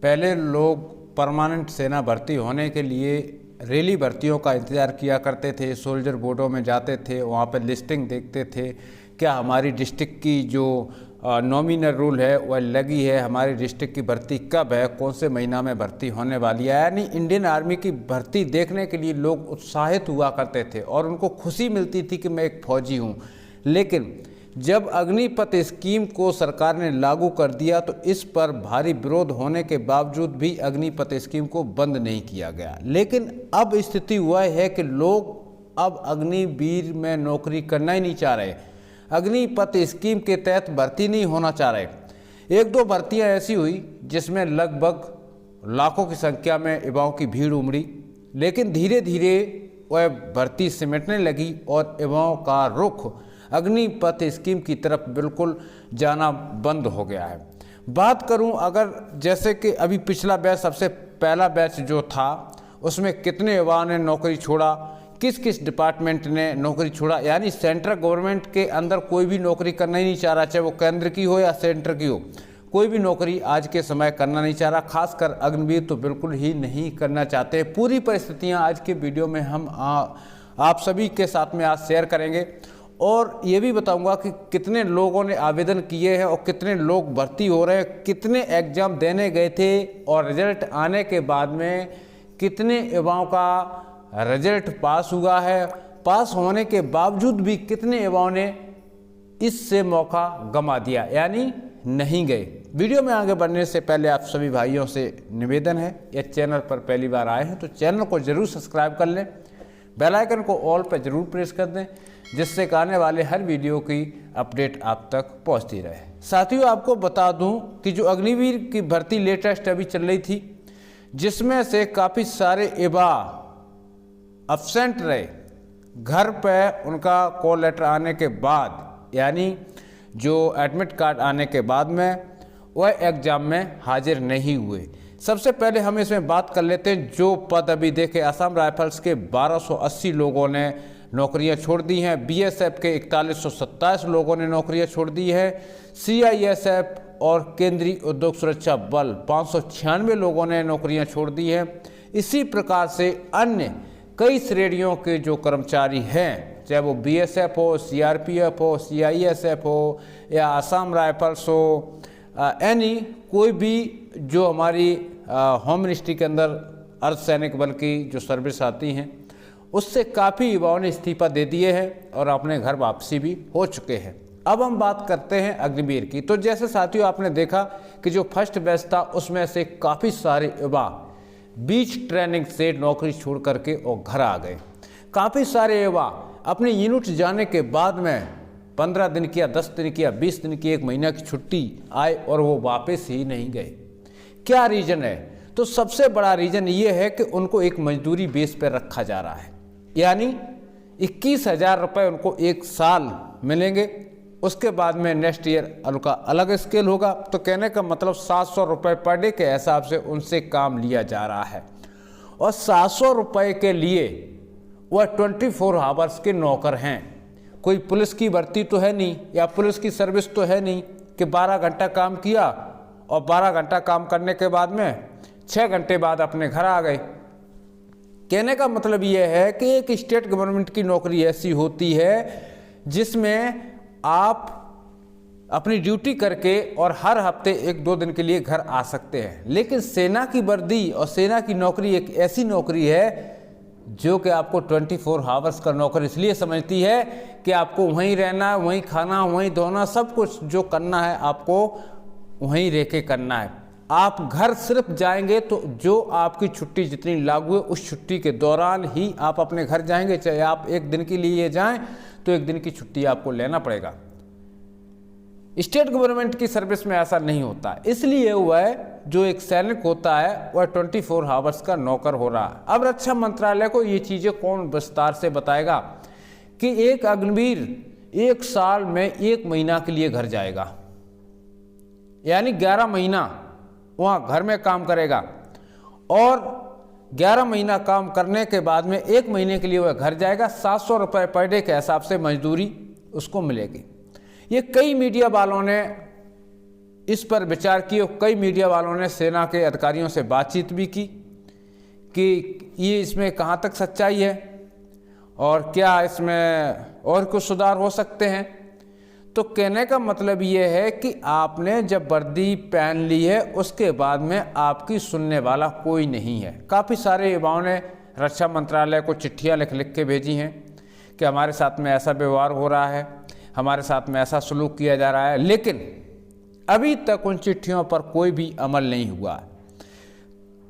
पहले लोग परमानेंट सेना भर्ती होने के लिए रैली भर्तियों का इंतज़ार किया करते थे, सोल्जर बोर्डों में जाते थे, वहाँ पर लिस्टिंग देखते थे, क्या हमारी डिस्ट्रिक्ट की जो नॉमिनल रूल है वह लगी है, हमारी डिस्ट्रिक्ट की भर्ती कब है, कौन से महीना में भर्ती होने वाली है। यानी इंडियन आर्मी की भर्ती देखने के लिए लोग उत्साहित हुआ करते थे और उनको खुशी मिलती थी कि मैं एक फौजी हूँ। लेकिन जब अग्निपथ स्कीम को सरकार ने लागू कर दिया तो इस पर भारी विरोध होने के बावजूद भी अग्निपथ स्कीम को बंद नहीं किया गया। लेकिन अब स्थिति हुआ है कि लोग अब अग्निवीर में नौकरी करना ही नहीं चाह रहे, अग्निपथ स्कीम के तहत भर्ती नहीं होना चाह रहे। एक दो भर्तियां ऐसी हुई जिसमें लगभग लाखों की संख्या में युवाओं की भीड़ उमड़ी, लेकिन धीरे धीरे वह भर्ती सिमटने लगी और युवाओं का रुख अग्निपथ स्कीम की तरफ बिल्कुल जाना बंद हो गया है। बात करूं अगर जैसे कि अभी पिछला बैच, सबसे पहला बैच जो था, उसमें कितने युवाओं ने नौकरी छोड़ा, किस किस डिपार्टमेंट ने नौकरी छोड़ा। यानी सेंट्रल गवर्नमेंट के अंदर कोई भी नौकरी करना ही नहीं चाह रहा, चाहे वो केंद्र की हो या सेंटर की हो, कोई भी नौकरी आज के समय करना नहीं चाह रहा। खासकर अग्निवीर तो बिल्कुल ही नहीं करना चाहते। पूरी परिस्थितियां आज के वीडियो में हम आप सभी के साथ में आज शेयर करेंगे और ये भी बताऊंगा कि कितने लोगों ने आवेदन किए हैं और कितने लोग भर्ती हो रहे हैं, कितने एग्जाम देने गए थे और रिजल्ट आने के बाद में कितने युवाओं का रिजल्ट पास हुआ है, पास होने के बावजूद भी कितने युवाओं ने इससे मौका गंवा दिया, यानी नहीं गए। वीडियो में आगे बढ़ने से पहले आप सभी भाइयों से निवेदन है, या चैनल पर पहली बार आए हैं तो चैनल को जरूर सब्सक्राइब कर लें, बेल आइकन को ऑल पर जरूर प्रेस कर दें, जिससे आने वाले हर वीडियो की अपडेट आप तक पहुंचती रहे। साथियों, आपको बता दूं कि जो अग्निवीर की भर्ती लेटेस्ट अभी चल रही थी, जिसमें से काफ़ी सारे युवा अब्सेंट रहे, घर पे उनका कॉल लेटर आने के बाद, यानी जो एडमिट कार्ड आने के बाद में वह एग्ज़ाम में हाजिर नहीं हुए। सबसे पहले हम इसमें बात कर लेते हैं जो पद अभी देखे, असम राइफल्स के 1280 लोगों ने नौकरियां छोड़ दी हैं, बीएसएफ के 4127 लोगों ने नौकरियां छोड़ दी है, सीआईएसएफ और केंद्रीय उद्योग सुरक्षा बल 596 लोगों ने नौकरियां छोड़ दी हैं। इसी प्रकार से अन्य कई श्रेणियों के जो कर्मचारी हैं, चाहे वो बीएसएफ हो, सीआरपीएफ हो, सीआईएसएफ हो या असम राइफल्स हो, यानी कोई भी जो हमारी होम मिनिस्ट्री के अंदर अर्धसैनिक बल की जो सर्विस आती हैं, उससे काफ़ी युवाओं ने इस्तीफा दे दिए हैं और अपने घर वापसी भी हो चुके हैं। अब हम बात करते हैं अग्निवीर की। तो जैसे साथियों आपने देखा कि जो फर्स्ट बैच था उसमें से काफ़ी सारे युवा बीच ट्रेनिंग से नौकरी छोड़ करके और घर आ गए। काफ़ी सारे युवा अपने यूनिट जाने के बाद में 15 दिन की या 10 दिन की या 20 दिन की, 1 महीना की छुट्टी आए और वो वापस ही नहीं गए। क्या रीज़न है? तो सबसे बड़ा रीज़न ये है कि उनको एक मजदूरी बेस पर रखा जा रहा है, यानी 21,000 रुपये उनको एक साल मिलेंगे। उसके बाद में नेक्स्ट ईयर उनका अलग स्केल होगा। तो कहने का मतलब 700 रुपये पर डे के हिसाब से उनसे काम लिया जा रहा है और 700 रुपये के लिए वह 24 आवर्स के नौकर हैं। कोई पुलिस की भर्ती तो है नहीं या पुलिस की सर्विस तो है नहीं कि 12 घंटा काम किया और 12 घंटा काम करने के बाद में 6 घंटे बाद अपने घर आ गए। कहने का मतलब यह है कि एक स्टेट गवर्नमेंट की नौकरी ऐसी होती है जिसमें आप अपनी ड्यूटी करके और हर हफ्ते 1-2 दिन के लिए घर आ सकते हैं। लेकिन सेना की वर्दी और सेना की नौकरी एक ऐसी नौकरी है जो कि आपको 24 आवर्स का नौकर इसलिए समझती है कि आपको वहीं रहना, वहीं खाना, वहीं धोना, सब कुछ जो करना है आपको वहीं रह के करना है। आप घर सिर्फ जाएंगे तो जो आपकी छुट्टी जितनी लागू है उस छुट्टी के दौरान ही आप अपने घर जाएंगे। चाहे आप 1 दिन के लिए जाएं तो 1 दिन की छुट्टी आपको लेना पड़ेगा। स्टेट गवर्नमेंट की सर्विस में ऐसा नहीं होता, इसलिए वह जो एक सैनिक होता है वह 24 आवर्स का नौकर हो रहा है। अब रक्षा मंत्रालय को ये चीज़ें कौन विस्तार से बताएगा कि एक अग्निवीर 1 साल में 1 महीना के लिए घर जाएगा, यानी 11 महीना वहाँ घर में काम करेगा और 11 महीना काम करने के बाद में 1 महीने के लिए वह घर जाएगा। 700 रुपये पर डे के हिसाब से मजदूरी उसको मिलेगी। ये कई मीडिया वालों ने इस पर विचार किए। कई मीडिया वालों ने सेना के अधिकारियों से बातचीत भी की कि ये इसमें कहाँ तक सच्चाई है और क्या इसमें और कुछ सुधार हो सकते हैं। तो कहने का मतलब ये है कि आपने जब वर्दी पहन ली है उसके बाद में आपकी सुनने वाला कोई नहीं है। काफ़ी सारे युवाओं ने रक्षा मंत्रालय को चिट्ठियां लिख लिख के भेजी हैं कि हमारे साथ में ऐसा व्यवहार हो रहा है, हमारे साथ में ऐसा सलूक किया जा रहा है, लेकिन अभी तक उन चिट्ठियों पर कोई भी अमल नहीं हुआ।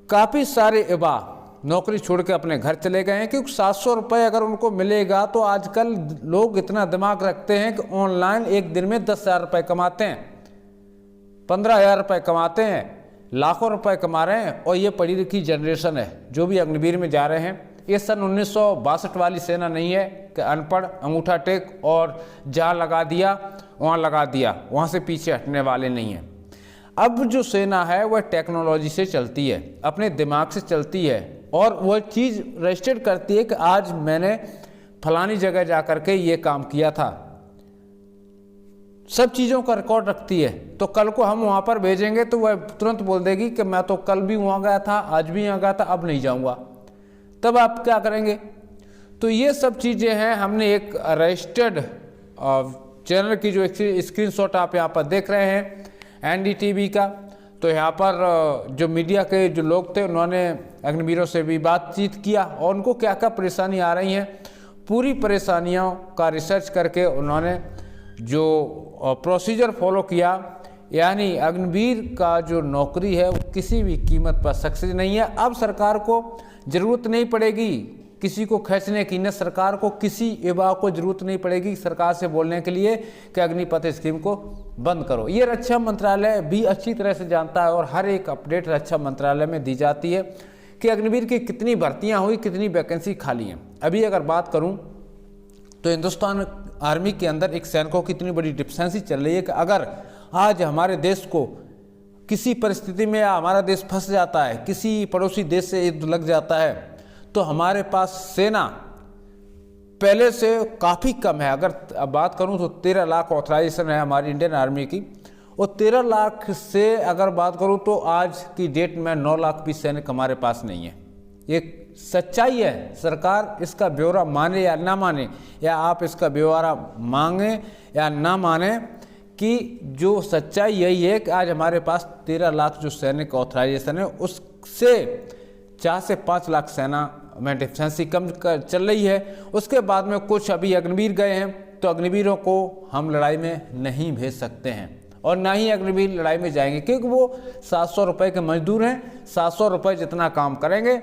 काफ़ी सारे युवा नौकरी छोड़ के अपने घर चले गए हैं, क्योंकि 700 रुपये अगर उनको मिलेगा तो आजकल लोग इतना दिमाग रखते हैं कि ऑनलाइन एक दिन में 10,000 रुपये कमाते हैं, 15,000 रुपये कमाते हैं, लाखों रुपए कमा रहे हैं। और ये पढ़ी लिखी जनरेशन है जो भी अग्निवीर में जा रहे हैं। ये सन 1962 वाली सेना नहीं है कि अनपढ़ अंगूठा टेक और जहाँ लगा दिया वहाँ लगा दिया, वहाँ से पीछे हटने वाले नहीं हैं। अब जो सेना है वह टेक्नोलॉजी से चलती है, अपने दिमाग से चलती है और वह चीज़ रजिस्टर्ड करती है कि आज मैंने फलानी जगह जा कर के ये काम किया था। सब चीज़ों का रिकॉर्ड रखती है। तो कल को हम वहाँ पर भेजेंगे तो वह तुरंत बोल देगी कि मैं तो कल भी वहाँ गया था, आज भी यहाँ गया था, अब नहीं जाऊँगा। तब आप क्या करेंगे? तो ये सब चीज़ें हैं। हमने एक रजिस्टर्ड चैनल की जो स्क्रीनशॉट आप यहाँ पर देख रहे हैं NDTV का, तो यहाँ पर जो मीडिया के जो लोग थे उन्होंने अग्निवीरों से भी बातचीत किया और उनको क्या क्या परेशानी आ रही हैं, पूरी परेशानियों का रिसर्च करके उन्होंने जो प्रोसीजर फॉलो किया। यानी अग्निवीर का जो नौकरी है वो किसी भी कीमत पर सक्सेस नहीं है। अब सरकार को ज़रूरत नहीं पड़ेगी किसी को खींचने की, न सरकार को किसी युवा को ज़रूरत नहीं पड़ेगी सरकार से बोलने के लिए कि अग्निपथ स्कीम को बंद करो। ये रक्षा मंत्रालय भी अच्छी तरह से जानता है और हर एक अपडेट रक्षा मंत्रालय में दी जाती है कि अग्निवीर की कितनी भर्तियां हुई, कितनी वैकेंसी खाली हैं। अभी अगर बात करूं तो हिंदुस्तान आर्मी के अंदर एक सैनिकों की इतनी बड़ी डिफिशेंसी चल रही है कि अगर आज हमारे देश को किसी परिस्थिति में हमारा देश फंस जाता है, किसी पड़ोसी देश से युद्ध लग जाता है, तो हमारे पास सेना पहले से काफ़ी कम है। अगर अब बात करूं तो 13 लाख ऑथराइजेशन है हमारी इंडियन आर्मी की, और 13 लाख से अगर बात करूं तो आज की डेट में 9 लाख भी सैनिक हमारे पास नहीं है। ये सच्चाई है। सरकार इसका ब्यौरा माने या ना माने, या आप इसका ब्यौरा मांगे या ना माने, कि जो सच्चाई यही है कि आज हमारे पास 13 लाख जो सैनिक ऑथराइजेशन है उससे 4 से 5 लाख सेना में डिफिशेंसी कम चल रही है। उसके बाद में कुछ अभी अग्निवीर गए हैं, तो अग्निवीरों को हम लड़ाई में नहीं भेज सकते हैं और ना ही अग्निवीर लड़ाई में जाएंगे, क्योंकि वो 700 रुपये के मजदूर हैं। 700 रुपये जितना काम करेंगे,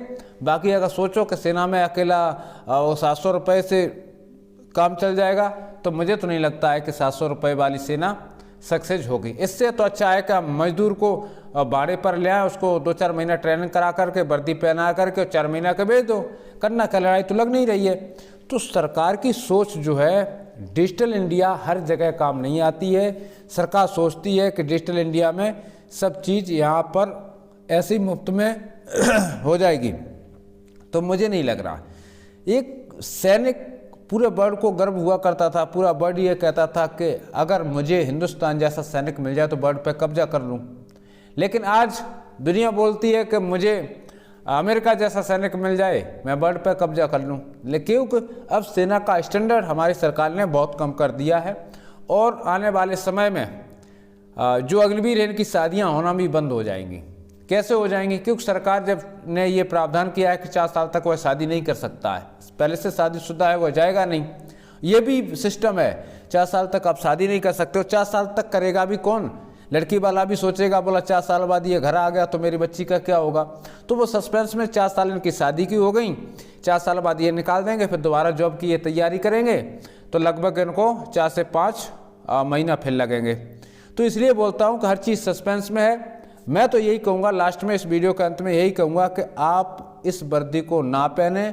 बाकी अगर सोचो कि सेना में अकेला वो 700 रुपये से काम चल जाएगा, तो मुझे तो नहीं लगता है कि 700 रुपये वाली सेना सक्सेस होगी। इससे तो अच्छा है कि मजदूर को भाड़े पर ले आए, उसको 2-4 महीना ट्रेनिंग करा करके वर्दी पहना करके 4 महीना के भेज दो, करना क्या, लड़ाई तो लग नहीं रही है। तो सरकार की सोच जो है, डिजिटल इंडिया हर जगह काम नहीं आती है। सरकार सोचती है कि डिजिटल इंडिया में सब चीज़ यहाँ पर ऐसी मुफ्त में हो जाएगी, तो मुझे नहीं लग रहा। एक सैनिक पूरे वर्ल्ड को गर्व हुआ करता था, पूरा वर्ल्ड ये कहता था कि अगर मुझे हिंदुस्तान जैसा सैनिक मिल जाए तो वर्ल्ड पे कब्जा कर लूँ। लेकिन आज दुनिया बोलती है कि मुझे अमेरिका जैसा सैनिक मिल जाए, मैं वर्ल्ड पे कब्जा कर लूँ। लेकिन क्योंकि अब सेना का स्टैंडर्ड हमारी सरकार ने बहुत कम कर दिया है और आने वाले समय में जो अग्निवीर हैं इनकी शादियाँ होना भी बंद हो जाएंगी। कैसे हो जाएंगी? क्योंकि सरकार जब ने ये प्रावधान किया है कि 4 साल तक वह शादी नहीं कर सकता है, पहले से शादीशुदा है वह जाएगा नहीं, ये भी सिस्टम है। 4 साल तक आप शादी नहीं कर सकते हो। 4 साल तक करेगा भी कौन? लड़की वाला भी सोचेगा, बोला 4 साल बाद ये घर आ गया तो मेरी बच्ची का क्या होगा। तो वो सस्पेंस में 4 साल इनकी शादी की हो गई, 4 साल बाद ये निकाल देंगे, फिर दोबारा जॉब की ये तैयारी करेंगे, तो लगभग इनको 4 से 5 महीना फिर लगेंगे। तो इसलिए बोलता हूँ कि हर चीज़ सस्पेंस में है। मैं तो यही कहूँगा, लास्ट में इस वीडियो के अंत में यही कहूँगा कि आप इस वर्दी को ना पहने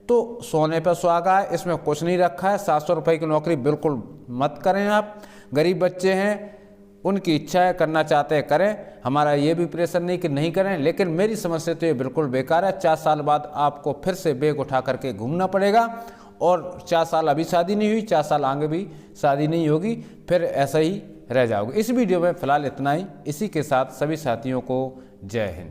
तो सोने पर सुहागा है, इसमें कुछ नहीं रखा है। 700 रुपये की नौकरी बिल्कुल मत करें। आप गरीब बच्चे हैं, उनकी इच्छा है, करना चाहते हैं करें, हमारा ये भी प्रेशर नहीं कि नहीं करें, लेकिन मेरी समझ से तो ये बिल्कुल बेकार है। 4 साल बाद आपको फिर से बैग उठा करके घूमना पड़ेगा और 4 साल अभी शादी नहीं हुई, 4 साल आगे भी शादी नहीं होगी, फिर ऐसा ही रह जाओगे। इस वीडियो में फ़िलहाल इतना ही। इसी के साथ सभी साथियों को जय हिंद।